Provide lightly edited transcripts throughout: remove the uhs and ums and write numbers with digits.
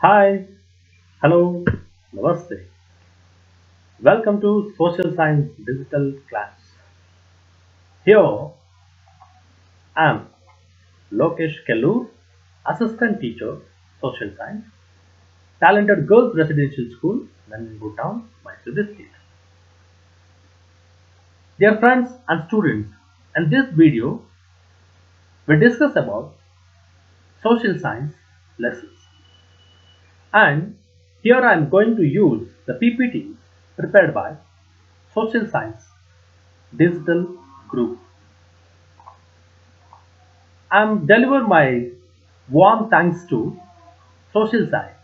Hi, hello, namaste. Welcome to Social Science Digital Class. Here I am Lokesh Kellur, Assistant Teacher, Social Science, Talented Girls Residential School, Nanjangud Town, Mysore District. Dear friends and students, in this video we discuss about social science lessons. And here I am going to use the PPT prepared by Social Science Digital Group. I'm deliver my warm thanks to Social Science,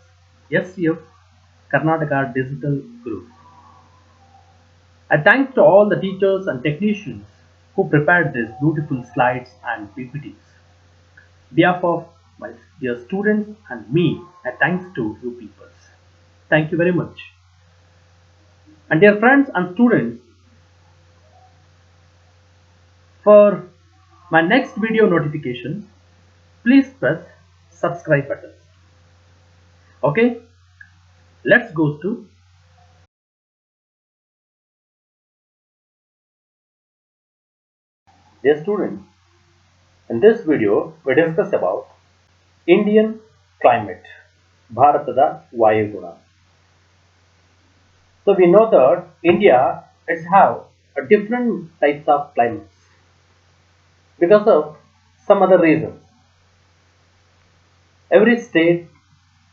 SCF, Karnataka Digital Group. I thanks to all the teachers and technicians who prepared these beautiful slides and PPTs. Behalf of my dear students and me, I thanks to you people. Thank you very much. And dear friends and students, for my next video notification, please press subscribe button. Okay, let's go to dear students. In this video, we discuss about Indian climate, Bharatada Vayuguna. So we know that India is have a different types of climates because of some other reasons. Every state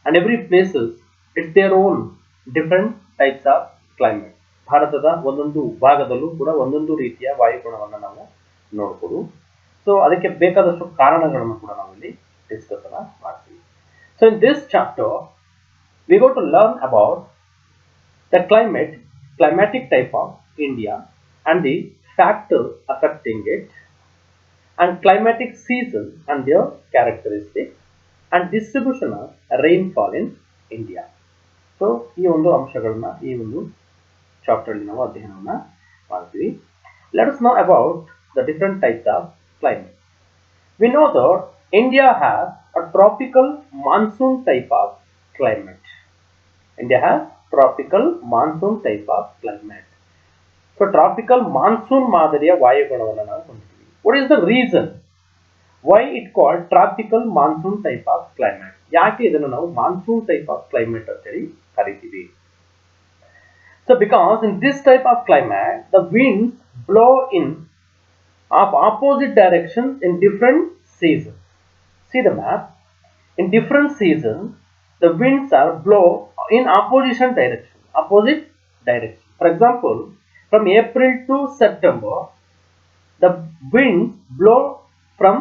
and every places it's their own different types of climate. ಭಾರತದ ಒಂದೊಂದು ಭಾಗದಲ್ಲೂ ಕೂಡ ಒಂದೊಂದು ರೀತಿಯ ವಾಯುಗುಣವನ್ನು ನಾವು ನೋಡಬಹುದು. So ಅದಕ್ಕೆ ಬೇಕಾದಷ್ಟು ಕಾರಣಗಳನ್ನು ಕೂಡ ನಾವು ಇಲ್ಲಿ ಡಿಸ್ಕಸ್ ಮಾಡ್ತೀವಿ. So in this chapter we go to learn about the climatic type of India and the factors affecting it, and climatic seasons and their characteristics, and distribution of rainfall in India. So ಈ ಒಂದು ಅಂಶಗಳನ್ನ ಈ ಒಂದು chapter ಅಲ್ಲಿ ನಾವು ಅಧ್ಯಯನವನ್ನ ಮಾಡ್ತೀವಿ. Let us know about the different types of climate. We know that India has a tropical monsoon type of climate. India has tropical monsoon type of climate. So tropical monsoon ಮಾದರಿಯ ವಾಯುಗುಣವನ್ನು ನಾವು ಹೊಂದಿದ್ದೀವಿ. What is the reason why it called tropical monsoon type of climate? ಯಾಕೆ ಇದನ್ನು ನಾವು monsoon type of climate ಅಂತ ಹೇಳಿ ಕರಿತೀವಿ? So because in this type of climate the winds blow in of opposite directions in different seasons. See the map. In different seasons the winds are blow in opposition direction. Opposite direction. For example, from April to September the winds blow from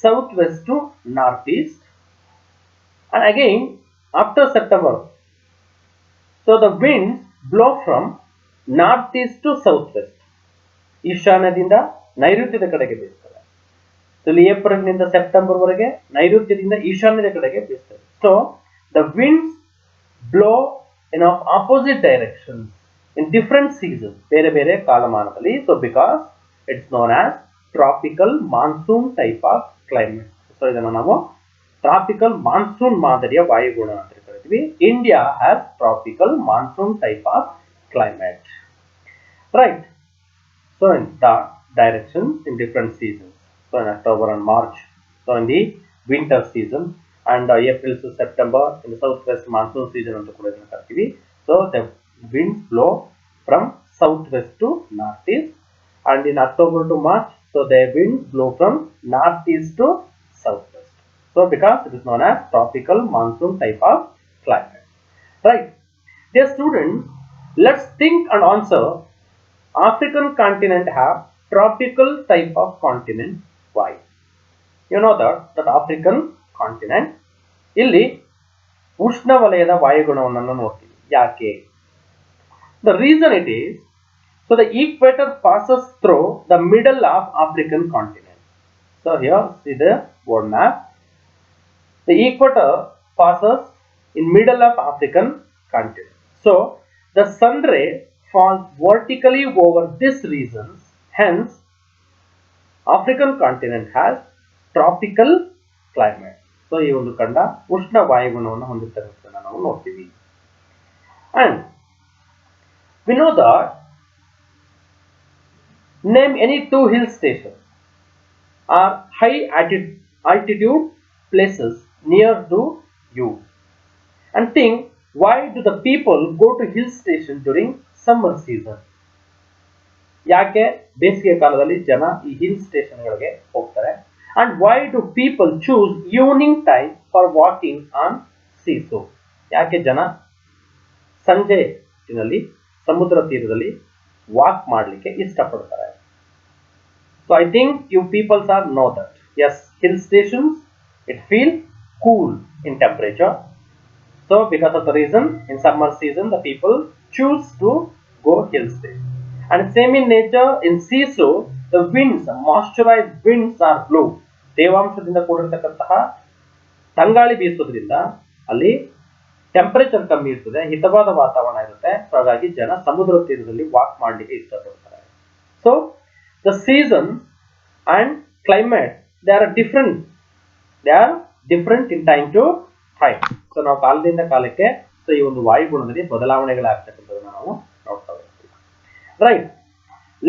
southwest to northeast, and again after September so the winds blow from northeast to southwest. ಈಶಾನ್ಯದಿಂದ ನೈಋತ್ಯದ ಕಡೆಗೆ ಬೀಸ್ತದೆ. ಇಲ್ಲಿ April ನಿಂದ September ವರೆಗೆ ನೈಋತ್ಯದಿಂದ ಈಶಾನ್ಯದ ಕಡೆಗೆ ಬೀಸ್ತದೆ. So the winds blow in of opposite direction in different season, ಬೇರೆ ಬೇರೆ ಕಾಲಮಾನದಲ್ಲಿ. So because it's known as tropical monsoon type of climate. So ಇದನ್ನು ನಾವು ಟ್ರಾಪಿಕಲ್ ಮಾನ್ಸೂನ್ ಮಾದರಿಯ ವಾಯುಗುಣ ಅಂತ ಕರಿತೀವಿ. India has tropical monsoon type of climate, right? So in the directions in different seasons. So in October and March, so in the winter season, and April to September in the southwest monsoon season ಅಂತ ಕೂಡ ಇದನ್ನ ಕರಿತೀವಿ. So the winds blow from southwest to northeast, and in October to March so the winds blow from northeast to southwest. So because it is known as tropical monsoon type of climate, right? Dear students, let's think and answer. African continent have tropical type of continent. Why? You know that African continent ಇಲ್ಲಿ ಉಷ್ಣವಲಯದ ವಾಯುಗುಣವನ್ನು ನೋಡ್ತೀವಿ. ಯಾಕೆ? The reason it is, so the equator passes through the middle of African continent. So here see the world map. The equator passes in middle of African continent. So the sun ray falls vertically over this region. Hence, African continent has tropical climate. So ಈ ಒಂದು ಖಂಡ ಉಷ್ಣ ವಾಯುಗುಣವನ್ನು ಹೊಂದಿರ್ತಕ್ಕಂಥದ್ದನ್ನು ನಾವು ನೋಡ್ತೀವಿ. And we know that name any two hill stations or high altitude places near to you and think, why do the people go to hill station during summer season? ಯಾಕೆ ಬೇಸಿಗೆ ಕಾಲದಲ್ಲಿ ಜನ ಈ ಹಿಲ್ ಸ್ಟೇಷನ್ಗಳಿಗೆ ಹೋಗ್ತಾರೆ? And why do people choose evening time for walking on seesaw? ಯಾಕೆ ಜನ ಸಂಜೆ ಹೊತ್ತಿನಲ್ಲಿ ಸಮುದ್ರ ತೀರದಲ್ಲಿ ವಾಕ್ ಮಾಡಲಿಕ್ಕೆ ಇಷ್ಟಪಡ್ತಾರೆ? So I think you people are know that. Yes, hill stations, it feels cool in temperature. So because of the reason, in summer season, the people choose to go hill station. And same in nature, in seesaw, the winds, moisturized winds are blow. ತೇವಾಂಶದಿಂದ ಕೂಡಿರತಕ್ಕಂತಹ ತಂಗಾಳಿ ಬೀಸೋದ್ರಿಂದ ಅಲ್ಲಿ temperature ಕಮ್ಮಿ ಇರ್ತದೆ, ಹಿತವಾದ ವಾತಾವರಣ ಇರುತ್ತೆ. So ಹಾಗಾಗಿ ಜನ ಸಮುದ್ರ ತೀರದಲ್ಲಿ ವಾಕ್ ಮಾಡಲಿಕ್ಕೆ ಇಷ್ಟಪಡ್ತಾರೆ. So the season and climate, they are different in time to time. So ನಾವು ಕಾಲದಿಂದ ಕಾಲಕ್ಕೆ ಸೊ ಈ ಒಂದು ವಾಯುಗುಣದಲ್ಲಿ ಬದಲಾವಣೆಗಳಾಗ್ತಕ್ಕಂಥದ್ದನ್ನು ನಾವು ನೋಡ್ತಾ ಹೋಗ್ತೀವಿ. Right,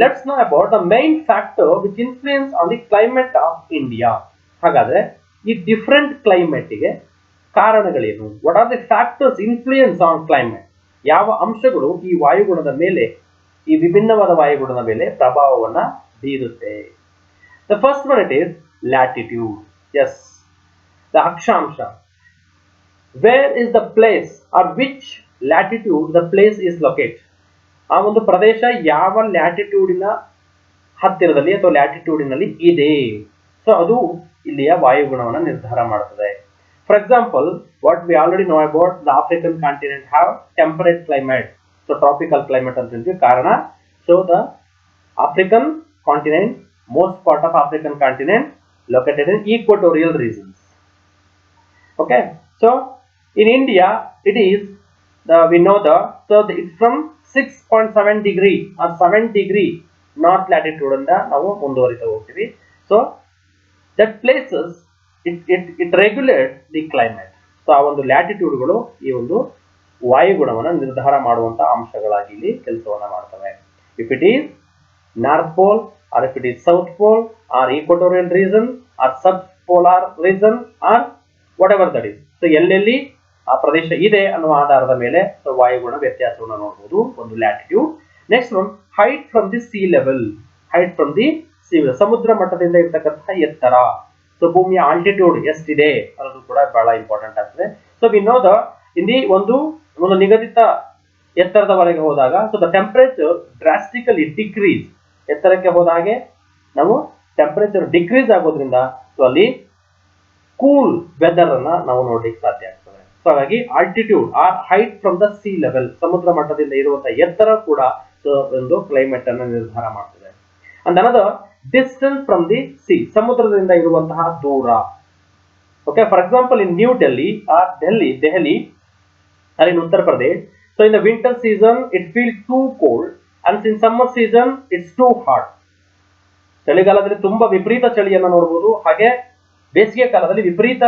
let's know about the main factor which influence on the climate of India. ಹಾಗಾದ್ರೆ ಈ ಡಿಫರೆಂಟ್ ಕ್ಲೈಮೇಟ್ಗೆ ಕಾರಣಗಳೇನು? What are the factors influence on climate? ಯಾವ ಅಂಶಗಳು ಈ ವಾಯುಗುಣದ ಮೇಲೆ, ಈ ವಿಭಿನ್ನವಾದ ವಾಯುಗುಣದ ಮೇಲೆ ಪ್ರಭಾವವನ್ನ ಬೀರುತ್ತೆ? The first one it is latitude. Yes, the ಅಕ್ಷಾಂಶ. Where is the place or which latitude the place is located? ಆ ಒಂದು ಪ್ರದೇಶ ಯಾವ ಲ್ಯಾಟಿಟ್ಯೂಡಿನ ಹತ್ತಿರದಲ್ಲಿ ಅಥವಾ ಲ್ಯಾಟಿಟ್ಯೂಡಿನಲ್ಲಿ ಇದೆ, ಸೊ ಅದು ಇಲ್ಲಿಯ ವಾಯುಗುಣವನ್ನು ನಿರ್ಧಾರ ಮಾಡುತ್ತದೆ. For example, what we already no about the African continent have temperate climate, so tropical climate ಅಂತ ಹೇಳ್ತೀವಿ. ಕಾರಣ, so the African continent, most part of African continent located in equatorial regions. Okay, so in India it is we know it's from 6.7 degree or 7 degree north latitude anda ನಾವು ಮುಂದುವರಿತಾ ಹೋಗ್ತೀವಿ. So that places it regulates the climate. So ಆ ಒಂದು ಲ್ಯಾಟಿಟ್ಯೂಡ್ಗಳು ಈ ಒಂದು ವಾಯುಗುಣವನ್ನು ನಿರ್ಧಾರ ಮಾಡುವಂತಹ ಅಂಶಗಳಾಗಿ ಇಲ್ಲಿ ಕೆಲಸವನ್ನ ಮಾಡ್ತವೆ. If it is North Pole, or if it is South Pole, or equatorial region, or subpolar region, or whatever that is. So ಎಲ್ಲೆಲ್ಲಿ ಆ ಪ್ರದೇಶ ಇದೆ ಅನ್ನುವ ಆಧಾರದ ಮೇಲೆ ಸೊ ವಾಯುಗುಣ ವ್ಯತ್ಯಾಸವನ್ನು ನೋಡಬಹುದು. ಒಂದು latitude. Next one, height from the sea level. Height from the sea level, ಸಮುದ್ರ ಮಟ್ಟದಿಂದ ಇರತಕ್ಕಂತಹ ಎತ್ತರ. ಸೊ ಭೂಮಿಯ ಆಲ್ಟಿಟ್ಯೂಡ್ ಎಷ್ಟಿದೆ ಅನ್ನೋದು ಕೂಡ ಬಹಳ ಇಂಪಾರ್ಟೆಂಟ್ ಆಗ್ತದೆ. ಸೊ ವಿ ನೋ ದ ಇಲ್ಲಿ ಒಂದು ನಿಗದಿತ ಎತ್ತರದವರೆಗೆ ಹೋದಾಗ so the temperature drastically decrease. ಎತ್ತರಕ್ಕೆ ಹೋದ ಹಾಗೆ ನಾವು ಟೆಂಪರೇಚರ್ ಡಿಕ್ರೀಸ್ ಆಗೋದ್ರಿಂದ ಸೊ ಅಲ್ಲಿ ಕೂಲ್ ವೆದರ್ ಅನ್ನ ನಾವು ನೋಡ್ಲಿಕ್ಕೆ ಸಾಧ್ಯ ಆಗ್ತದೆ. ಸೊ ಹಾಗಾಗಿ altitude or height from the sea level, ಸಮುದ್ರ ಮಟ್ಟದಿಂದ ಇರುವಂತಹ ಎತ್ತರ ಕೂಡ ಸೊ ಒಂದು ಕ್ಲೈಮೇಟ್ ಅನ್ನು ನಿರ್ಧಾರ ಮಾಡ್ತದೆ. And another, distance from the sea, ಸಮುದ್ರದಿಂದ ಇರುವಂತಹ ದೂರ. Okay, for example in New Delhi or Delhi or in Uttar Pradesh, so in the winter season it feels too cold and in summer season it's too hot. ಚಳಿಗಾಲದಲ್ಲಿ ತುಂಬಾ ವಿಪರೀತ ಚಳಿಯನ್ನು ನೋಡಬಹುದು, ಹಾಗೆ ಬೇಸಿಗೆ ಕಾಲದಲ್ಲಿ ವಿಪರೀತ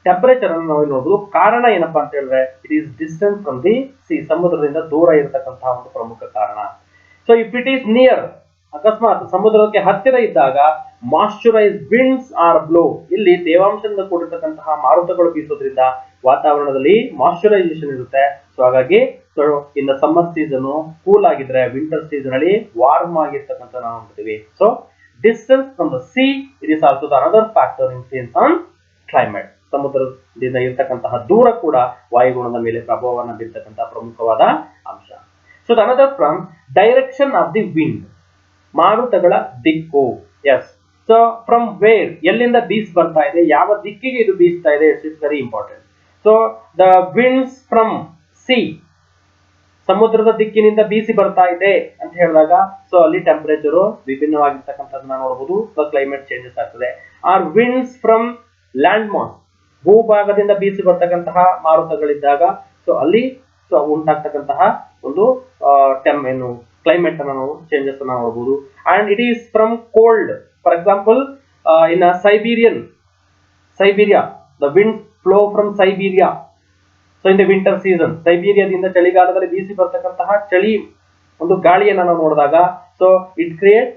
ಟೆಂಪರೇಚರ್ ಅನ್ನು ನಾವು ನೋಡಬಹುದು. ಕಾರಣ ಏನಪ್ಪಾ ಅಂತ ಹೇಳಿದ್ರೆ it is distance from the C, ಸಮುದ್ರದಿಂದ ದೂರ ಇರತಕ್ಕಂತಹ ಒಂದು ಪ್ರಮುಖ ಕಾರಣ. So if it is near, ಅಕಸ್ಮಾತ್ ಸಮುದ್ರಕ್ಕೆ ಹತ್ತಿರ ಇದ್ದಾಗ ಮಾಯಿಶ್ಚರೈಸ್ಡ್ ವಿಂಡ್ಸ್ ಆರ್ ಬ್ಲೋ, ಇಲ್ಲಿ ತೇವಾಂಶದಿಂದ ಕೂಡಿರತಕ್ಕಂತಹ ಮಾರುತಗಳು ಬೀಸೋದ್ರಿಂದ ವಾತಾವರಣದಲ್ಲಿ ಮಾಯಿಶ್ಚರೈಸೇಷನ್ ಇರುತ್ತೆ. ಸೊ ಹಾಗಾಗಿ so in the summer season cool ಆಗಿದ್ರೆ, ವಿಂಟರ್ ಸೀಸನ್ ಅಲ್ಲಿ ವಾರ್ಮ್ ಆಗಿರ್ತಕ್ಕಂಥ ನಾವು ನೋಡ್ತೀವಿ. So distance from the C it is also the another factor influence on climate. ಸಮುದ್ರದಿಂದ ಇರತಕ್ಕಂತಹ ದೂರ ಕೂಡ ವಾಯುಗುಣದ ಮೇಲೆ ಪ್ರಭಾವವನ್ನು ಬೀರ್ತಕ್ಕಂತಹ ಪ್ರಮುಖವಾದ ಅಂಶ. So the another from direction of the wind, ಮಾರುತಗಳ ದಿಕ್ಕು. ಎಸ್, ಸೊ ಫ್ರಮ್ ವೇರ್, ಎಲ್ಲಿಂದ ಬೀಸ್ ಬರ್ತಾ ಇದೆ, ಯಾವ ದಿಕ್ಕಿಗೆ ಇದು ಬೀಸ್ತಾ ಇದೆ, it's is very important. So the winds from C, ಸಮುದ್ರದ ದಿಕ್ಕಿನಿಂದ ಬೀಸಿ ಬರ್ತಾ ಇದೆ ಅಂತ ಹೇಳಿದಾಗ ಸೊ ಅಲ್ಲಿ ಟೆಂಪರೇಚರ್ ವಿಭಿನ್ನವಾಗಿರ್ತಕ್ಕಂಥದ್ದನ್ನ ನೋಡಬಹುದು. ಸೊ ಕ್ಲೈಮೇಟ್ ಚೇಂಜಸ್ ಆಗ್ತದೆ. Or winds from land mass, ಭೂಭಾಗದಿಂದ ಬೀಸಿ ಬರ್ತಕ್ಕಂತಹ ಮಾರುತಗಳಿದ್ದಾಗ ಸೊ ಅಲ್ಲಿ ಸೊ ಉಂಟಾಗ್ತಕ್ಕಂತಹ ಒಂದು ಕ್ಲೈಮೇಟ್ ಅನ್ನು ನಾವು ಚೇಂಜಸ್ ಅನ್ನ ನೋಡಬಹುದು. And it is from cold, for example in Siberia, the wind flow from Siberia. So in the winter season, ಸೈಬೀರಿಯಾದಿಂದ ಚಳಿಗಾಲದಲ್ಲಿ ಬೀಸಿ ಬರ್ತಕ್ಕಂತಹ ಚಳಿ ಒಂದು ಗಾಳಿಯನ್ನು ನಾವು ನೋಡಿದಾಗ, so it create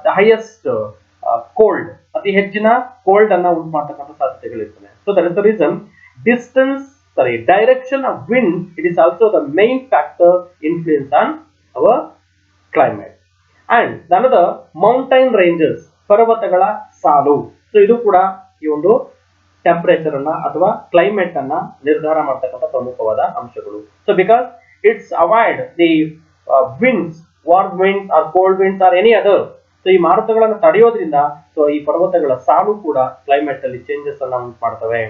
the highest cold, ಅತಿ ಹೆಚ್ಚಿನ ಕೋಲ್ಡ್ ಅನ್ನ ಉಂಟು ಮಾಡತಕ್ಕಂಥ ಸಾಧ್ಯತೆಗಳಿರ್ತದೆ. So that is the reason direction of wind, it is also the main factor influence on our climate. And another mountain ranges, ಪರ್ವತಗಳ ಸಾಲು. ಸೊ ಇದು ಕೂಡ ಈ ಒಂದು ಟೆಂಪರೇಚರ್ ಅನ್ನ ಅಥವಾ ಕ್ಲೈಮೇಟ್ ಅನ್ನ ನಿರ್ಧಾರ ಮಾಡತಕ್ಕಂಥ ಪ್ರಮುಖವಾದ ಅಂಶಗಳು. So because it's avoid the winds, warm winds or cold winds or any other. So ಈ ಮಾರುತಗಳನ್ನು ತಡೆಯೋದ್ರಿಂದ ಸೊ ಈ ಪರ್ವತಗಳ ಸಾಲು ಕೂಡ ಕ್ಲೈಮೇಟ್ ಅಲ್ಲಿ ಚೇಂಜಸ್ ಅನ್ನ ಉಂಟು ಮಾಡ್ತವೆ.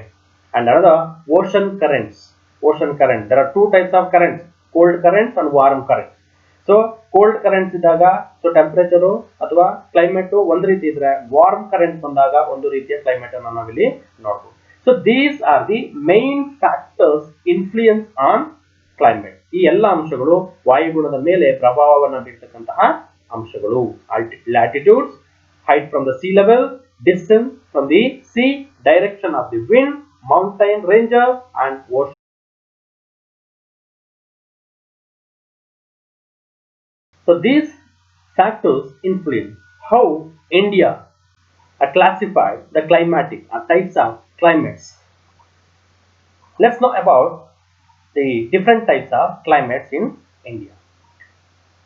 And another ocean currents. There are two types of currents, cold currents and warm currents. So cold currents ಇದ್ದಾಗ ಸೊ ಟೆಂಪರೇಚರ್ ಅಥವಾ ಕ್ಲೈಮೇಟ್ ಒಂದು ರೀತಿ ಇದ್ರೆ, ವಾರ್ಮ್ ಕರೆಂಟ್ ಬಂದಾಗ ಒಂದು ರೀತಿಯ ಕ್ಲೈಮೇಟ್ ಅನ್ನು ನಾವಿಲ್ಲಿ ನೋಡಬಹುದು. So these are the main factors influence on climate. ಈ ಎಲ್ಲ ಅಂಶಗಳು ವಾಯುಗುಣದ ಮೇಲೆ ಪ್ರಭಾವವನ್ನು ಬೀರ್ತಕ್ಕಂತಹ ಅಂಶಗಳು. Latitudes, height from the sea level, distance from the sea, direction of the wind, mountain ranges and ocean. So these factors influence how India classified the climatic types of climates. Let's know about the different types of climates in India.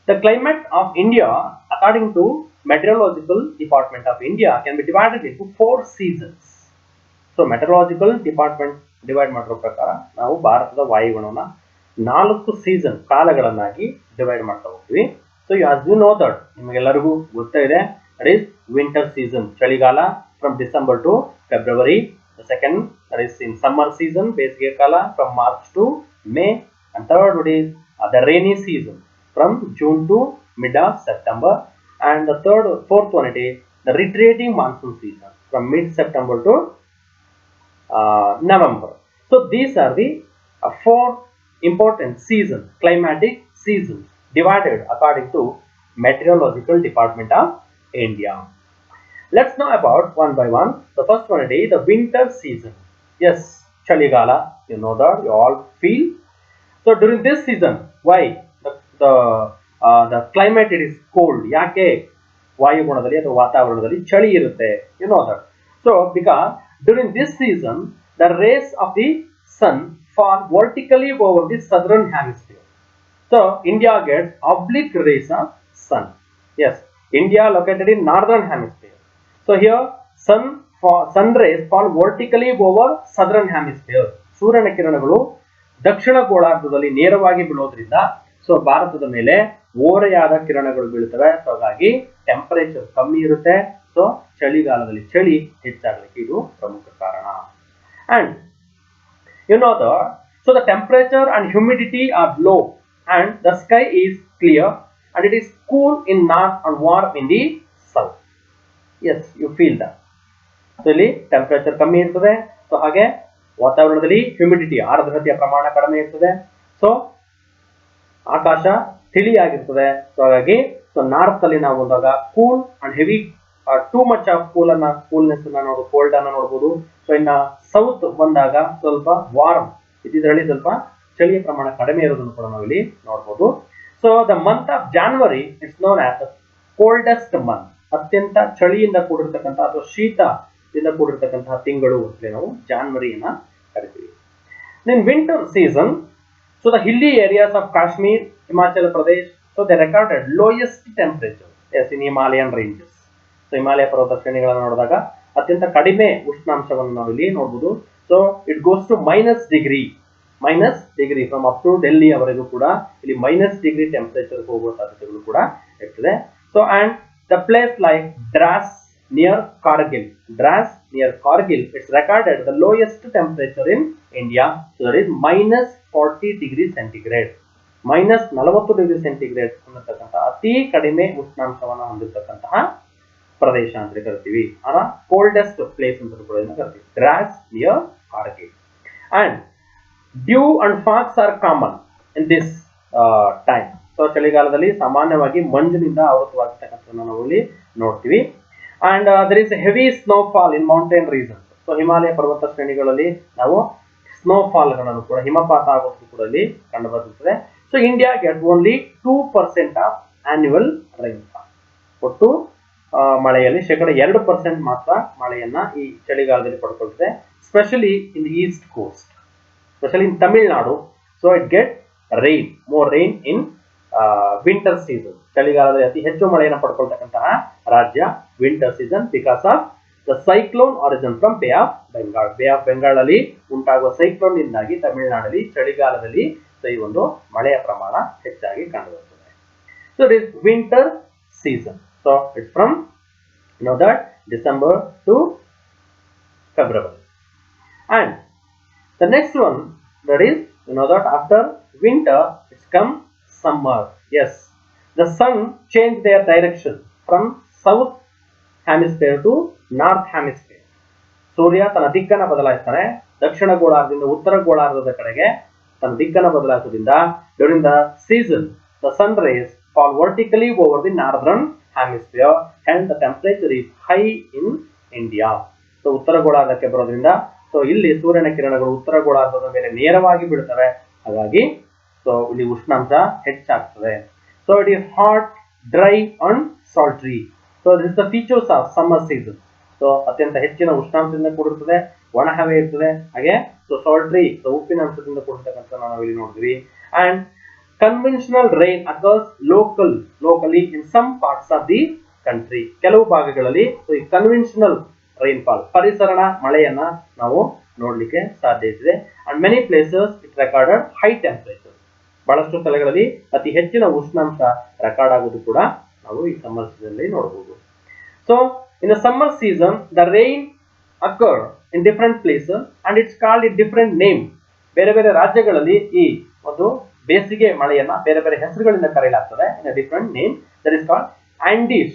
The climate of India, according to Meteorological Department of India, can be divided into 4 seasons. So meteorological department divide ಮಾಡಿರೋ ಪ್ರಕಾರ ನಾವು ಭಾರತದ ವಾಯುಗುಣವನ್ನ 4 season ಕಾಲಗಳನ್ನಾಗಿ divide ಮಾಡ್ತಾ ಹೋಗ್ತೀವಿ. So as you know that, ನಿಮಗೆಲ್ಲರಿಗೂ ಗೊತ್ತೇ ಇದೆ, that is winter season, ಚಳಿಗಾಲ from December to February. Second, that is in summer season, ಬೇಸಿಗೆ ಕಾಲ from March to May. And third, that is the rainy season from June to mid of September. And the fourth one, it is the retreating monsoon season from mid September to November. So these are the 4 important seasons, climatic seasons, divided according to Meteorological Department of India. Let's know about one by one. The first one is the winter season. Yes, chaligala, you know that, you all feel. So during this season, why the climate it is cold? ಯಾಕೆ ವಾಯುಗುಣದಲ್ಲಿ ಅಥವಾ ವಾತಾವರಣದಲ್ಲಿ ಚಳಿ ಇರುತ್ತೆ? You know that. So because during this season, the rays of the sun fall vertically over the southern hemisphere. So India gets oblique rays of sun. Yes, India located in northern hemisphere. So here sun rays fall vertically over southern hemisphere. ಸೂರ್ಯನ ಕಿರಣಗಳು ದಕ್ಷಿಣ ಗೋಳಾರ್ಧದಲ್ಲಿ ನೇರವಾಗಿ ಬೀಳೋದ್ರಿಂದ so ಭಾರತದ ಮೇಲೆ ಓರೆಯಾದ ಕಿರಣಗಳು ಬೀಳುತ್ತವೆ. So ಹಾಗಾಗಿ ಟೆಂಪರೇಚರ್ ಕಮ್ಮಿ ಇರುತ್ತೆ. ಸೊ ಚಳಿಗಾಲದಲ್ಲಿ ಚಳಿ ಹೆಚ್ಚಾಗಲಿಕ್ಕೆ ಇದು ಪ್ರಮುಖ ಕಾರಣ. And you know so the temperature and humidity are low and the sky is clear and it is cool in north and warm in the south. Yes, you feel that. So ಇಲ್ಲಿ temperature ಕಮ್ಮಿ ಇರ್ತದೆ. So ಹಾಗೆ ವಾತಾವರಣದಲ್ಲಿ humidity, ಆರ್ದ್ರತೆಯ ಪ್ರಮಾಣ ಕಡಿಮೆ ಇರ್ತದೆ. So ಆಕಾಶ ತಿಳಿಯಾಗಿರ್ತದೆ. So ಹಾಗಾಗಿ ಸೊ ನಾರ್ತ್ ಅಲ್ಲಿ ನಾವು ಬಂದಾಗ cool and heavy, too much of coolness cold ಅನ್ನ ನೋಡಬಹುದು. ಸೊ ಇನ್ನ ಸೌತ್ ಬಂದಾಗ ಸ್ವಲ್ಪ ವಾರ್ಮ್, ಇದರಲ್ಲಿ ಸ್ವಲ್ಪ ಚಳಿಯ ಪ್ರಮಾಣ ಕಡಿಮೆ ಇರೋದನ್ನು ಕೂಡ ನಾವು ಇಲ್ಲಿ ನೋಡಬಹುದು. So the month of January it's known as coldest month, ಅತ್ಯಂತ ಚಳಿಯಿಂದ ಕೂಡಿರ್ತಕ್ಕಂಥ ಅಥವಾ ಶೀತದಿಂದ ಕೂಡಿರ್ತಕ್ಕಂತಹ ತಿಂಗಳು ಅಂತಲೇ ನಾವು ಜಾನ್ವರಿಯನ್ನ ಕರಿತೀವಿ. ಇನ್ winter season, so the hilly areas of Kashmir, Himachal Pradesh, so they recorded lowest temperature. Yes, in Himalayan ranges. So Himalaya ಪರ್ವತ ಶ್ರೇಣಿಗಳನ್ನು ನೋಡಿದಾಗ ಅತ್ಯಂತ ಕಡಿಮೆ ಉಷ್ಣಾಂಶವನ್ನು ನಾವು ಇಲ್ಲಿ ನೋಡಬಹುದು. So it goes to -, degree from up to Delhi ಅವರೆಗೂ ಕೂಡ ಇಲ್ಲಿ -, ಟೆಂಪರೇಚರ್ ಹೋಗುವ ಸಾಧ್ಯತೆಗಳು ಕೂಡ ಇರ್ತದೆ. So and the place like Dras near Kargil, it's recorded the lowest temperature in India. So that is -40 degrees centigrade, -40 degree centigrade ಅನ್ನತಕ್ಕಂತಹ ಅತಿ ಕಡಿಮೆ ಉಷ್ಣಾಂಶವನ್ನು ಹೊಂದಿರತಕ್ಕಂತಹ ಪ್ರದೇಶ ಅಂತ ಕರಿತೀವಿ. ಕೋಲ್ಡೆಸ್ಟ್ ಪ್ಲೇಸ್ ಅಂತ ಕೂಡ ಕರಿತೀವಿ, Dras near Kargil. And dew and fogs are common in this time. So ಚಳಿಗಾಲದಲ್ಲಿ ಸಾಮಾನ್ಯವಾಗಿ ಮಂಜಿನಿಂದ ಆವೃತವಾಗಿರ್ತಕ್ಕಂಥ ನಾವು ಇಲ್ಲಿ ನೋಡ್ತೀವಿ. And there is a heavy snowfall in mountain regions. So Himalaya ಪರ್ವತ ಶ್ರೇಣಿಗಳಲ್ಲಿ ನಾವು ಸ್ನೋಫಾಲ್ ಗಳನ್ನು ಕೂಡ ಹಿಮಪಾತ ಆಗೋದು ಕೂಡ ಅಲ್ಲಿ ಕಂಡು ಬರುತ್ತದೆ. So India get only 2% of annual rainfall. ಒಟ್ಟು ಮಳೆಯಲ್ಲಿ 2% ಮಾತ್ರ ಮಳೆಯನ್ನ ಈ ಚಳಿಗಾಲದಲ್ಲಿ ಪಡ್ಕೊಳ್ತದೆ, specially in the east coast, specially in Tamil Nadu. So it get more rain in winter season. ಚಳಿಗಾಲದಲ್ಲಿ ಅತಿ ಹೆಚ್ಚು ಮಳೆಯನ್ನು ಪಡ್ಕೊಳ್ತಕ್ಕಂತಹ ರಾಜ್ಯ winter season, because of the cyclone origin from Bay of Bengal. Bay of Bengal ಅಲ್ಲಿ ಉಂಟಾಗುವ ಸೈಕ್ಲೋನ್ ನಿಂದಾಗಿ ತಮಿಳುನಾಡಲ್ಲಿ ಚಳಿಗಾಲದಲ್ಲಿ ಈ ಒಂದು ಮಳೆಯ ಪ್ರಮಾಣ ಹೆಚ್ಚಾಗಿ ಕಂಡುಬರುತ್ತದೆ. So it is winter season. So it's from December to February. And the next one, that is after winter it's come summer. Yes, the sun changed their direction from south hemisphere to north hemisphere. ಸೂರ್ಯ ತನ್ನ ದಿಕ್ಕನ್ನು ಬದಲಾಯಿಸ್ತಾನೆ, ದಕ್ಷಿಣ ಗೋಳಾರ್ಧದಿಂದ ಉತ್ತರ ಗೋಳಾರ್ಧದ ಕಡೆಗೆ ತನ್ನ ದಿಕ್ಕನ್ನು ಬದಲಾಯಿಸುವುದರಿಂದ during the season the sun rays fall vertically over the northern hemisphere, hence the temperature is high in India. So ಉತ್ತರ ಗೋಳಾರ್ಧಕ್ಕೆ ಬರೋದ್ರಿಂದ so ಇಲ್ಲಿ ಸೂರ್ಯನ ಕಿರಣಗಳು ಉತ್ತರ ಗೋಳಾರ್ಧದ ಮೇಲೆ ನೇರವಾಗಿ ಬೀಳ್ತವೆ, ಹಾಗಾಗಿ ಸೊ ಇಲ್ಲಿ ಉಷ್ಣಾಂಶ ಹೆಚ್ಚಾಗ್ತದೆ. So it is hot, dry and sultry. So this the features of summer season. So ಅತ್ಯಂತ ಹೆಚ್ಚಿನ ಉಷ್ಣಾಂಶದಿಂದ ಕೂಡಿರ್ತದೆ, ಒಣ ಹವೆ ಇರ್ತದೆ, ಹಾಗೆ ಸೊ ಸಾಲ್ಟ್ರಿ ಉಪ್ಪಿನ ಅಂಶದಿಂದ ಕೂಡಿರ್ತಕ್ಕಂಥ ನಾವು ಇಲ್ಲಿ ನೋಡಿದ್ವಿ. And conventional rain occurs locally in some parts of the country. ಕೆಲವು ಭಾಗಗಳಲ್ಲಿ ಸೊ ಈ ಕನ್ವೆನ್ಷನಲ್ ರೈನ್ಫಾಲ್ ಪರಿಸರಣ ಮಳೆಯನ್ನ ನಾವು ನೋಡ್ಲಿಕ್ಕೆ ಸಾಧ್ಯ ಇದೆ. And many places it recorded high temperature. ಬಹಳಷ್ಟು ಸ್ಥಳಗಳಲ್ಲಿ ಅತಿ ಹೆಚ್ಚಿನ ಉಷ್ಣಾಂಶ ರೆಕಾರ್ಡ್ ಆಗುವುದು ಕೂಡ ನಾವು ಈ ಸಮ್ಮರ್ ಸೀಸನ್ ಅಲ್ಲಿ ನೋಡಬಹುದು. So in the summer season the rain occur in different places and it's called in different name. ಬೇರೆ ಬೇರೆ ರಾಜ್ಯಗಳಲ್ಲಿ ಈ ಒಂದು ಬೇಸಿಗೆ ಮಳೆಯನ್ನ ಬೇರೆ ಬೇರೆ ಹೆಸರುಗಳಿಂದ ಕರೆಯಲಾಗ್ತದೆ. In a different name that is called Andhis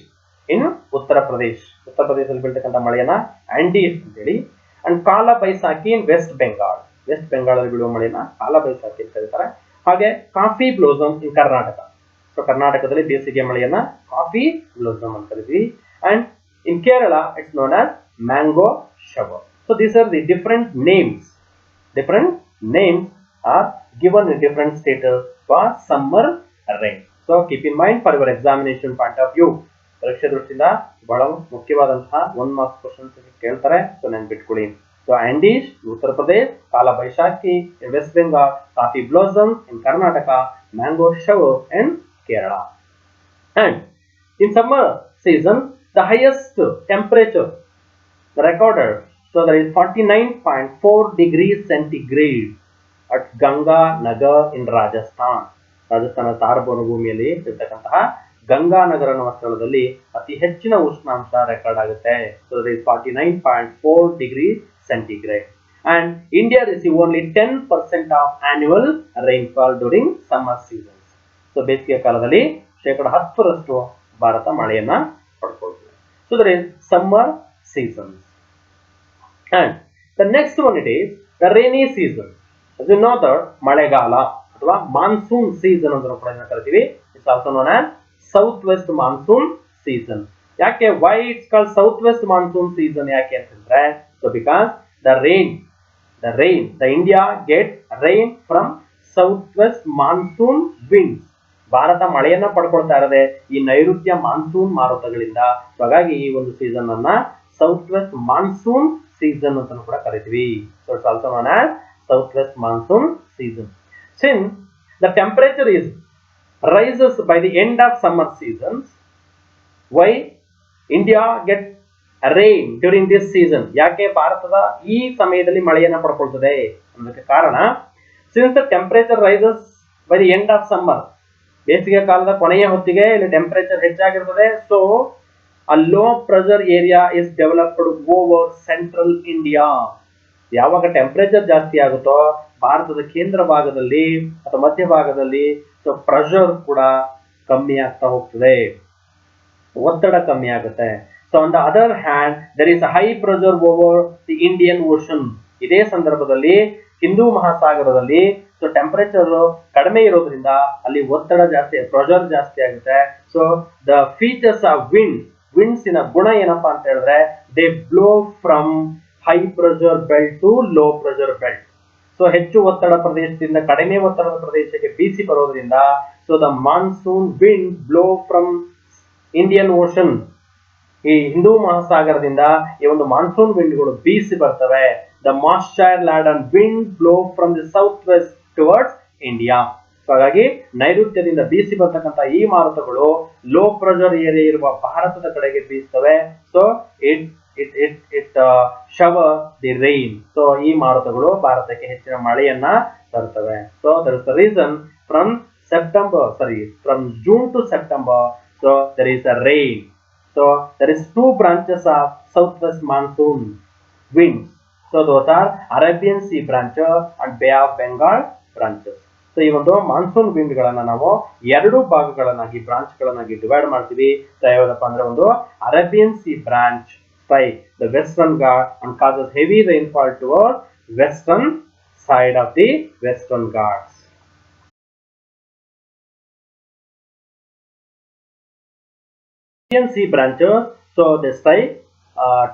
in Uttar ಪ್ರದೇಶದಲ್ಲಿ ಬೀಳ್ತಕ್ಕಂಥ ಮಳೆಯನ್ನ ಆಂಡೀಸ್ ಅಂತೇಳಿ. ಅಂಡ್ ಕಾಲ ಬೈಸಾಖಿ ಇನ್ ವೆಸ್ಟ್ ಬೆಂಗಾಳಲ್ಲಿ ಬೀಳುವ ಮಳೆಯನ್ನ ಕಾಲ ಬೈಸಾಖಿ ಅಂತ ಕರೀತಾರೆ. ಹಾಗೆ coffee blossom in Karnataka. So ಕರ್ನಾಟಕದಲ್ಲಿ ಬೇಸಿಗೆ ಮಳೆಯನ್ನ ಕಾಫಿ ಬ್ಲೋಸಮ್ ಅಂತ ಕರಿತೀವಿ. And in Kerala it's known as mango shower. So these are the different names are given in different status for summer rain. So keep in mind for your examination point of view. ಪರೀಕ್ಷೆ ದೃಷ್ಟಿಯಿಂದ ಬಹಳ ಮುಖ್ಯವಾದಂತಹ 1 marks questions ಕೇಳ್ತಾರೆ, so ನೆನ್ಪಿಟ್ಕೊಳ್ಳಿ. So Andhis Uttar Pradesh, Kal Baisakhi in West Bengal, coffee blossom in Karnataka, mango shower in Kerala. And in summer season the highest temperature recorded, so that is 49.4 degrees centigrade at Ganga Nagar in Rajasthan. Rajasthan ತಾರಬೋನ ಭೂಮಿಯಲ್ಲಿ ಇರತಕ್ಕಂತಹ ಗಂಗಾನಗರ ಅನ್ನುವ ಸ್ಥಳದಲ್ಲಿ ಅತಿ ಹೆಚ್ಚಿನ ಉಷ್ಣಾಂಶ ರೆಕಾರ್ಡ್ ಆಗುತ್ತೆ. So that is 49.4 degrees centigrade. And India receive only 10% of annual rainfall during summer seasons. So ಬೇಸಿಗೆ ಕಾಲದಲ್ಲಿ 10% ಭಾರತ ಮಳೆಯನ್ನ ಪಡ್ಕೊಳ್ತದೆ. So that is summer seasons. And the next one it is the rainy season. As you know that ಮಳೆಗಾಲ ಅಥವಾ monsoon season ಅಂತ ಕೂಡ ಕರಿತೀವಿ. It's also known as south west monsoon season. ಯಾಕೆ why it's called south west monsoon season ಯಾಕೆ ಅಂತಂದ್ರೆ, so because the India get rain from southwest monsoon winds. Bharat ಮಳೆಯನ್ನ ಪಡ್ಕೊಳ್ತಾ ಇರೋದೆ ಈ ನೈಋತ್ಯ ಮಾನ್ಸೂನ್ ಮಾರುತಗಳಿಂದ. ಹಾಗಾಗಿ ಈ ಒಂದು ಸೀಸನ್ ಅನ್ನ ಸೌತ್ ವೆಸ್ಟ್ ಮಾನ್ಸೂನ್ ಸೀಸನ್ ಅಂತ ಕೂಡ ಕರಿತೀವಿ. So it's also known as southwest monsoon season. Since the temperature rises by the end of summer seasons, why India get rain during this season? ಯಾಕೆ ಭಾರತದ ಈ ಸಮಯದಲ್ಲಿ ಮಳೆಯನ್ನ ಪಡ್ಕೊಳ್ತದೆ ಅನ್ನೋದಕ್ಕೆ ಕಾರಣ, since the temperature rises by the end of summer, ಬೇಸಿಗೆ ಕಾಲದ ಕೊನೆಯ ಹೊತ್ತಿಗೆ ಇಲ್ಲಿ ಟೆಂಪರೇಚರ್ ಹೆಚ್ಚಾಗಿರ್ತದೆ. So a low pressure area is developed over central India. ಯಾವಾಗ ಟೆಂಪರೇಚರ್ ಜಾಸ್ತಿ ಆಗುತ್ತೋ ಭಾರತದ ಕೇಂದ್ರ ಭಾಗದಲ್ಲಿ ಅಥವಾ ಮಧ್ಯ ಭಾಗದಲ್ಲಿ ಸೊ ಪ್ರೆಷರ್ ಕೂಡ ಕಮ್ಮಿ ಆಗ್ತಾ ಹೋಗ್ತದೆ, ಒತ್ತಡ ಕಮ್ಮಿ ಆಗುತ್ತೆ. So on the other hand there is high pressure over the Indian Ocean. ಇದೇ ಸಂದರ್ಭದಲ್ಲಿ ಹಿಂದೂ ಮಹಾಸಾಗರದಲ್ಲಿ ಸೊ ಟೆಂಪರೇಚರ್ ಕಡಿಮೆ ಇರೋದ್ರಿಂದ ಅಲ್ಲಿ ಒತ್ತಡ ಜಾಸ್ತಿ, ಪ್ರೆಷರ್ ಜಾಸ್ತಿ ಆಗುತ್ತೆ. ಸೊ ದ ಫೀಚರ್ಸ್ ಆಫ್ ವಿಂಡ್ಸಿನ ಗುಣ ಏನಪ್ಪಾ ಅಂತ ಹೇಳಿದ್ರೆ, they blow from high pressure belt to low pressure belt. So ಹೆಚ್ಚು ಒತ್ತಡ ಪ್ರದೇಶದಿಂದ ಕಡಿಮೆ ಒತ್ತಡದ ಪ್ರದೇಶಕ್ಕೆ ಬೀಸಿ ಬರೋದ್ರಿಂದ so the monsoon wind blow from Indian Ocean, ಈ ಹಿಂದೂ ಮಹಾಸಾಗರದಿಂದ ಈ ಒಂದು ಮಾನ್ಸೂನ್ ವಿಂಡ್ಗಳು ಬೀಸಿ ಬರ್ತವೆ. The moisture laden wind blow from the south west towards India. ಹಾಗಾಗಿ ನೈಋತ್ಯದಿಂದ ಬೀಸಿ ಬರ್ತಕ್ಕಂಥ ಈ ಮಾರುತಗಳು ಲೋ ಪ್ರೆಷರ್ ಏರಿಯಾ ಇರುವ ಭಾರತದ ಕಡೆಗೆ ಬೀಸ್ತವೆ. So it shower the rain. So ಈ ಮಾರುತಗಳು ಭಾರತಕ್ಕೆ ಹೆಚ್ಚಿನ ಮಳೆಯನ್ನ ತರ್ತವೆ. So that is the reason from June to September, so there is a rain. So there is two branches of southwest monsoon winds. So those are Arabian Sea branches and Bay of Bengal branches. So ಈ ಒಂದು monsoon wind ಗಳನ್ನ ನಾವು ಎರಡು ಭಾಗಗಳನ್ನಾಗಿ branch ಗಳನ್ನಾಗಿ divide ಮಾಡ್ತೀವಿ. So ಯಾವ್ದಪ್ಪ ಅಂದ್ರೆ ಒಂದು Arabian C branch strike the western Ghats and causes heavy rainfall towards western side of the Western Ghats. Arabian Sea branches, so they strike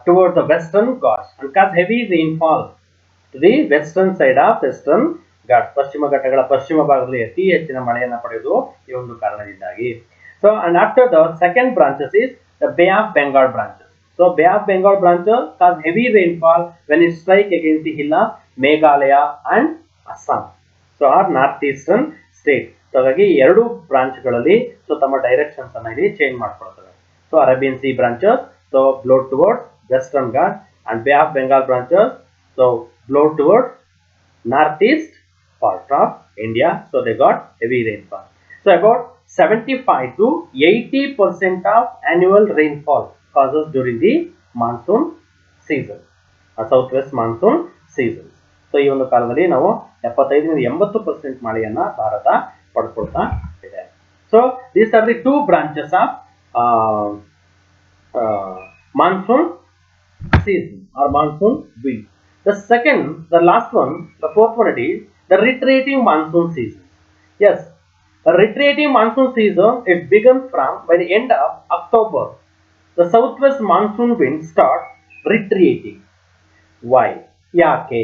towards the Western Ghats and cause heavy rainfall to the western side of Western Ghats. ಪಶ್ಚಿಮ ಘಟ್ಟಗಳ ಪಶ್ಚಿಮ ಭಾಗದಲ್ಲಿ ಅತಿ ಹೆಚ್ಚಿನ ಮಳೆಯನ್ನು ಪಡೆಯುವುದು ಈ ಒಂದು ಕಾರಣದಿಂದಾಗಿ. So and after the second branches is the Bay of Bengal branches. So Bay of Bengal branches cause heavy rainfall when it strike against the hill of Meghalaya and Assam. So our northeastern state. So ಹಾಗಾಗಿ ಎರಡು branch ಗಳಲ್ಲಿ so ತಮ್ಮ directions ಅನ್ನ ಇಲ್ಲಿ change ಮಾಡ್ಕೊಳ್ತವೆ. So Arabian Sea branches so blow towards Western Ghats and Bay of Bengal branches so blow towards northeast part of India. So they got heavy rainfall. So about 75 to 80% of annual rainfall causes during the monsoon season, southwest monsoon season. So ಈ ಒಂದು ಕಾಲದಲ್ಲಿ ನಾವು 75 ರಿಂದ 80% ಮಳೆಯನ್ನ ಭಾರತ ಪಡ್ಕೊಳ್ತಾ ಇದೆ. So these are the two branches of monsoon season or monsoon wind. The last one, the fourth one, it is the retreating monsoon season. Yes, the retreating monsoon season it begins from by the end of October. The southwest monsoon wind starts retreating. Why? Yake.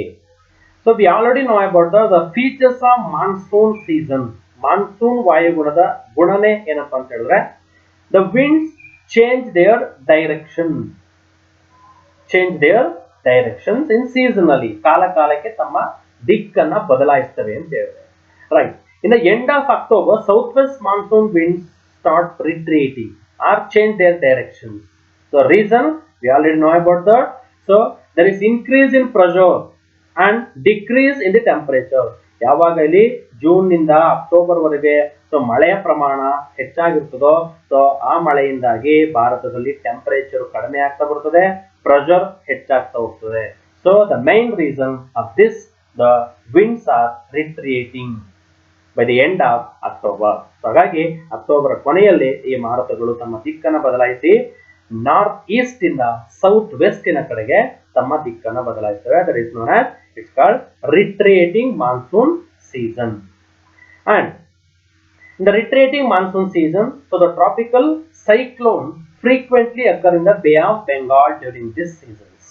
So we already know about the features of monsoon season. Monsoon ವಾಯುಗುಣದ ಗುಣನೆ ಏನಪ್ಪ ಅಂತ ಹೇಳಿದ್ರೆ the winds change their directions in seasonally. ಕಾಲ ಕಾಲಕ್ಕೆ ತಮ್ಮ ದಿಕ್ಕನ್ನ ಬದಲಾಯಿಸ್ತವೆ ಅಂತ ಹೇಳಿದ್ರೆ. Right. In the end of October, southwest monsoon winds start retreating or change their directions. So reason we already know about that. So there is increase in pressure and decrease in the temperature. ಯಾವಾಗ ಇಲ್ಲಿ June ನಿಂದ October ವರೆಗೆ so ಮಳೆಯ ಪ್ರಮಾಣ ಹೆಚ್ಚಾಗಿರ್ತದೋ so ಆ ಮಳೆಯಿಂದಾಗಿ ಭಾರತದಲ್ಲಿ temperature ಕಡಿಮೆ ಆಗ್ತಾ ಬರ್ತದೆ, ಪ್ರೆಷರ್ ಹೆಚ್ಚಾಗ್ತಾ ಹೋಗ್ತದೆ. So the main reason of this the winds are retreating by the end of October. ಹಾಗಾಗಿ ಅಕ್ಟೋಬರ್ ಕೊನೆಯಲ್ಲಿ ಈ ಮಾರುತಗಳು ತಮ್ಮ ದಿಕ್ಕನ್ನು ಬದಲಾಯಿಸಿ ನಾರ್ತ್ ಈಸ್ಟ್ ಇಂದ ಸೌತ್ ವೆಸ್ಟಿನ ಕಡೆಗೆ ತಮ್ಮ ದಿಕ್ಕನ್ನು ಬದಲಾಯಿಸ್ತವೆ. That is known as it's called retreating monsoon season. And in the retreating monsoon season, so the tropical cyclone frequently occur in the Bay of Bengal during this seasons.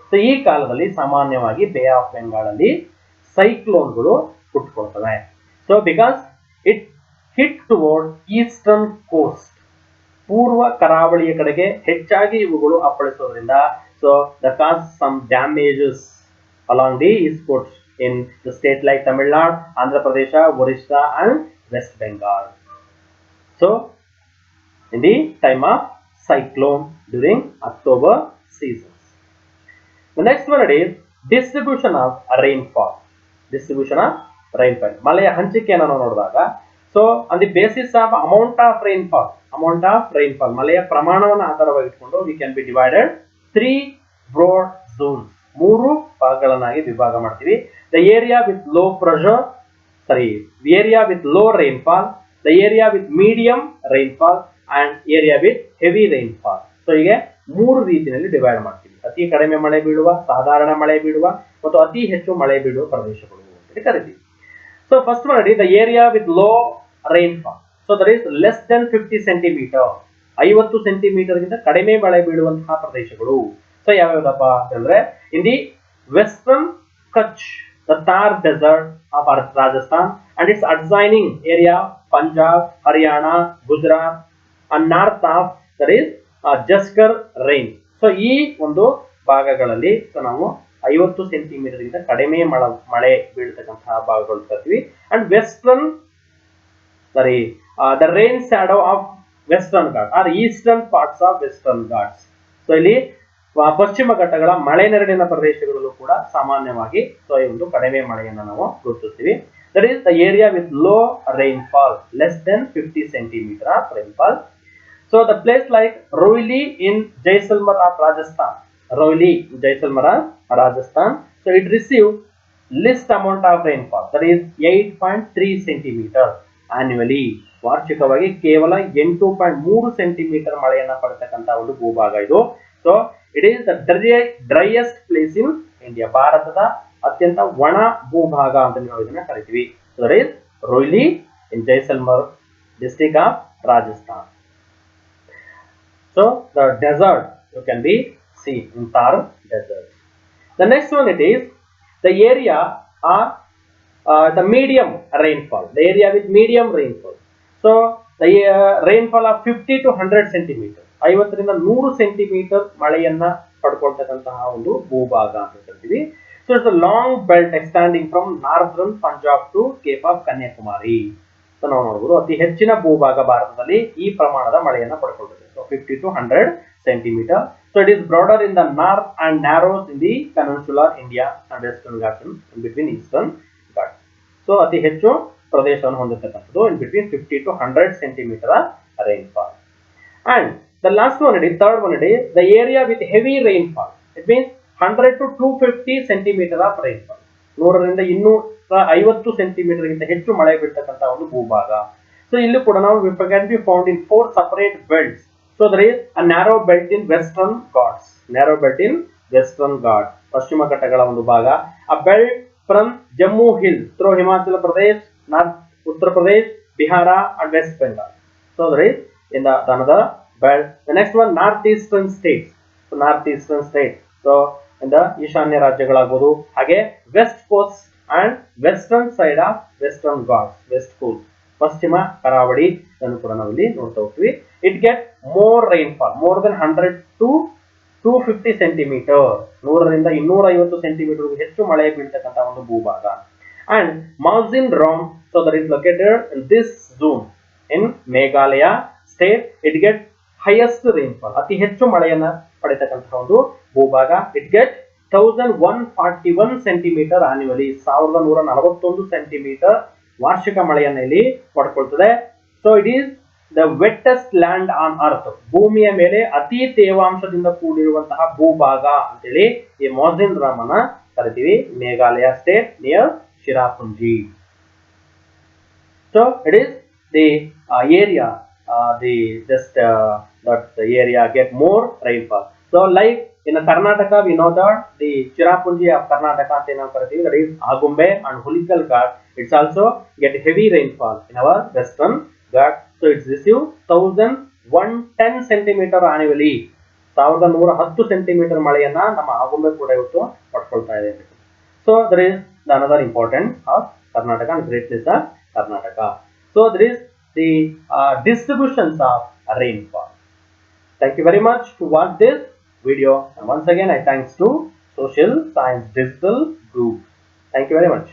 So ಈ ಕಾಲದಲ್ಲಿ ಸಾಮಾನ್ಯವಾಗಿ ಬೇ of Bengal ಅಲ್ಲಿ ಸೈಕ್ಲೋನ್ಗಳು ಹುಟ್ಟುಕೊಳ್ತವೆ. So because it hit toward eastern coast, ಪೂರ್ವ ಕರಾವಳಿಯ ಕಡೆಗೆ ಹೆಚ್ಚಾಗಿ ಇವುಗಳು ಅಪ್ಪಳಿಸೋದ್ರಿಂದ so the cause some damages along the east coast in the state like Tamil Nadu, Andhra Pradesh, Orissa and West Bengal. So in the time of cyclone during October seasons. The next one is distribution of rainfall. ಮಳೆಯ ಹಂಚಿಕೆಯನ್ನು ನಾವು ನೋಡಿದಾಗ so on the basis of amount of rainfall ಮಳೆಯ ಪ್ರಮಾಣವನ್ನು ಆಧಾರವಾಗಿ ಇಟ್ಕೊಂಡು we can be divided 3 broad zones. 3 ಭಾಗಗಳನ್ನಾಗಿ ವಿಭಾಗ ಮಾಡ್ತೀವಿ. The area with low rainfall, the area with medium rainfall and area with heavy rainfall. So ಹೀಗೆ 3 ರೀತಿಯಲ್ಲಿ ಡಿವೈಡ್ ಮಾಡ್ತೀವಿ. ಅತಿ ಕಡಿಮೆ ಮಳೆ ಬೀಳುವ, ಸಾಧಾರಣ ಮಳೆ ಬೀಳುವ ಮತ್ತು ಅತಿ ಹೆಚ್ಚು ಮಳೆ ಬೀಳುವ ಪ್ರದೇಶಗಳು ಅಂತ ಕರಿತೀವಿ. ಸೊ ಫಸ್ಟ್ ಮಾಡಿ the area with low rainfall. So that is less than 50 centimeter. 50 centimetre ಗಿಂತ ಕಡಿಮೆ ಮಳೆ ಬೀಳುವಂತಹ ಪ್ರದೇಶಗಳು. ಸೊ ಯಾವ್ಯಾವದಪ್ಪ ಅಂತಂದ್ರೆ in the western Kutch the Thar Desert of Rajasthan, and its adjoining area Punjab, Haryana, Gujarat, and north of that is Jaskar range. So ಈ ಒಂದು ಭಾಗಗಳಲ್ಲಿ so ನಾವು 50 centimetre ಗಿಂತ ಕಡಿಮೆ ಮಳೆ ಬೀಳ್ತಕ್ಕಂತಹ ಭಾಗಗಳು ತರ್ತೀವಿ. And western the rain shadow of western ghats or eastern parts of western ghats. So ಇಲ್ಲಿ ಪಶ್ಚಿಮ ಘಟ್ಟಗಳ ಮಳೆನೆರಳಿನ ಪ್ರದೇಶಗಳಲ್ಲೂ ಕೂಡ ಸಾಮಾನ್ಯವಾಗಿ ಸೊ ಈ ಒಂದು ಕಡಿಮೆ ಮಳೆಯನ್ನು ನಾವು ಗುರುತಿಸ್ತೀವಿ. That is the area with low rainfall, less than 50 centimeter of rainfall. So the place like Roili in Jaisalmer of Rajasthan, Roili, Jaisalmer, Rajasthan. So it received least amount of rainfall, that is 8.3 centimeter annually. ವಾರ್ಷಿಕವಾಗಿ ಕೇವಲ 8.3 centimetre ಮಳೆಯನ್ನ ಪಡೆತಕ್ಕಂತ ಒಂದು ಭೂಭಾಗ ಇದು. So it is the driest place in India. ಭಾರತದ ಅತ್ಯಂತ ಒಣ ಭೂಭಾಗ ಅಂತ ನಾವು ಇದನ್ನ ಕರಿತೀವಿ. So that is Royli in Jaisalmer district of Rajasthan. So the desert you can be see in Thar desert. The next one it is the area or the medium rainfall, the area with medium rainfall. So the rainfall of 50 to 100 centimeter, 50 ರಿಂದ 100 centimetre ಮಳೆಯನ್ನ ಪಡ್ಕೊಳ್ತಕ್ಕಂತಹ ಒಂದು ಭೂಭಾಗ ಅಂತ ಹೇಳ್ತೀವಿ. So it's a long belt extending from northern Punjab to Cape of Kanyakumari. So ನಾವು ನೋಡಬಹುದು ಅತಿ ಹೆಚ್ಚಿನ ಭೂಭಾಗ ಭಾರತದಲ್ಲಿ ಈ ಪ್ರಮಾಣದ ಮಳೆಯನ್ನ ಪಡ್ಕೊಳ್ತದೆ. So 50 to 100 centimeter. So it is broader in the north and narrows in the peninsular India and western Ghats in between eastern Ghats. So ಅತಿ ಹೆಚ್ಚು ಪ್ರದೇಶವನ್ನು ಹೊಂದಿರತಕ್ಕಂಥದ್ದು in between 50 to 100 centimeter rainfall. And the last one, it is third one, it is the area with heavy rainfall. It means 100 to 250 centimeter of rainfall. 100 ರಿಂದ 250 centimetre ಗಿಂತ ಹೆಚ್ಚು ಮಳೆ ಬೀಳ್ತಕ್ಕಂಥ ಒಂದು ಭೂಭಾಗ. So ಇಲ್ಲಿ ಕೂಡ ನಾವು can be found in 4 separate belts. So there is a narrow belt in western Ghats, narrow belt in western Ghats, ಪಶ್ಚಿಮ ಘಟ್ಟಗಳ ಒಂದು ಭಾಗ. A belt from Jammu Hill through Himachal Pradesh, North Uttar Pradesh, Bihar and West Bengal. So there is in the another belt. The next one northeastern states. So northeastern states. So in the ಈಶಾನ್ಯ ರಾಜ್ಯಗಳಾಗಬಹುದು, ಹಾಗೆ west coast and western side of western Ghats, west coast, ಪಶ್ಚಿಮ ಕರಾವಳಿ ಅನ್ನು ಕೂಡ ನಾವು ಇಲ್ಲಿ ನೋಡ್ತಾ ಹೋಗ್ತೀವಿ. It get more rainfall, more than 100 to 250 centimeter, 100 ರಿಂದ 250 ಸೆಂಟಿಮೀಟರ್ ಹೆಚ್ಚು ಮಳೆ ಬೀಳ್ತಕ್ಕಂಥ ಒಂದು ಭೂಭಾಗ. And Mawsynram, so that is located in this zone in Meghalaya state. It get highest rainfall, ಅತಿ ಹೆಚ್ಚು ಮಳೆಯನ್ನ ಪಡೆತಕ್ಕಂಥ ಒಂದು ಭೂಭಾಗ. It get 1141 centimetre annually, 1141 centimetre ವಾರ್ಷಿಕ ಮಳೆಯನ್ನು ಇಲ್ಲಿ ಪಡ್ಕೊಳ್ತದೆ. So it is the wettest land on earth, ಭೂಮಿಯ ಮೇಲೆ ಅತಿ ತೇವಾಂಶದಿಂದ ಕೂಡಿರುವಂತಹ ಭೂಭಾಗ ಅಂತೇಳಿ ಈ ಮೌಸಿನ್ರಾಮ್ ಅನ್ನ ಕರಿತೀವಿ. Meghalaya state near Cherrapunji. So it is the area that the area get more rainfall. So like in Karnataka, we know that the Chirapunji of Karnataka ante ನಾವು ಕರಿತೀವಿ, that is Agumbe and Hulikal Ghat. It's also get heavy rainfall in our western Ghat. So it's receive 1110 centimeter annually, 1110 centimeter ಮಳೆಯನ್ನ ನಮ್ಮ ಆಗುಂಬೆ ಕೂಡ ಇವತ್ತು ಪಡ್ಕೊಳ್ತಾ ಇದೆ. So there is the another important of Karnataka and greatness of Karnataka. So there is the distributions of rainfall. Thank you very much to watch this video, and once again I thanks to Social Science Digital Group. Thank you very much.